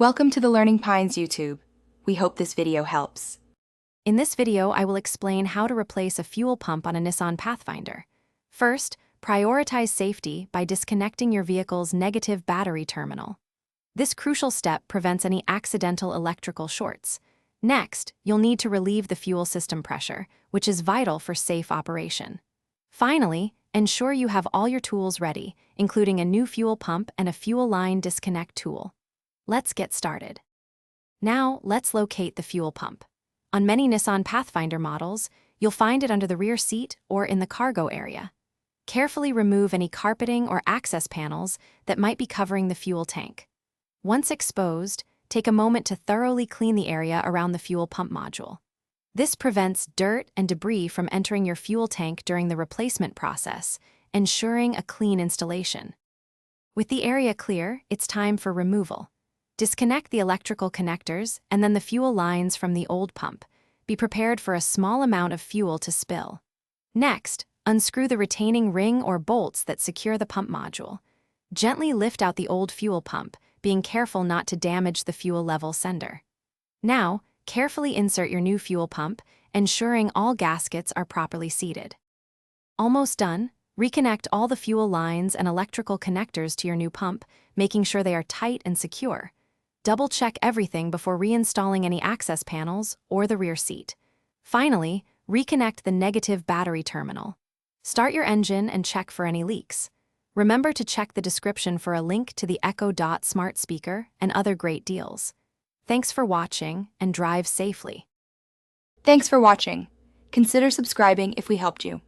Welcome to the Learning Pines YouTube. We hope this video helps. In this video, I will explain how to replace a fuel pump on a Nissan Pathfinder. First, prioritize safety by disconnecting your vehicle's negative battery terminal. This crucial step prevents any accidental electrical shorts. Next, you'll need to relieve the fuel system pressure, which is vital for safe operation. Finally, ensure you have all your tools ready, including a new fuel pump and a fuel line disconnect tool. Let's get started. Now, let's locate the fuel pump. On many Nissan Pathfinder models, you'll find it under the rear seat or in the cargo area. Carefully remove any carpeting or access panels that might be covering the fuel tank. Once exposed, take a moment to thoroughly clean the area around the fuel pump module. This prevents dirt and debris from entering your fuel tank during the replacement process, ensuring a clean installation. With the area clear, it's time for removal. Disconnect the electrical connectors and then the fuel lines from the old pump. Be prepared for a small amount of fuel to spill. Next, unscrew the retaining ring or bolts that secure the pump module. Gently lift out the old fuel pump, being careful not to damage the fuel level sender. Now, carefully insert your new fuel pump, ensuring all gaskets are properly seated. Almost done. Reconnect all the fuel lines and electrical connectors to your new pump, making sure they are tight and secure. Double-check everything before reinstalling any access panels or the rear seat. Finally, reconnect the negative battery terminal. Start your engine and check for any leaks. Remember to check the description for a link to the Echo Dot smart speaker and other great deals. Thanks for watching and drive safely. Thanks for watching. Consider subscribing if we helped you.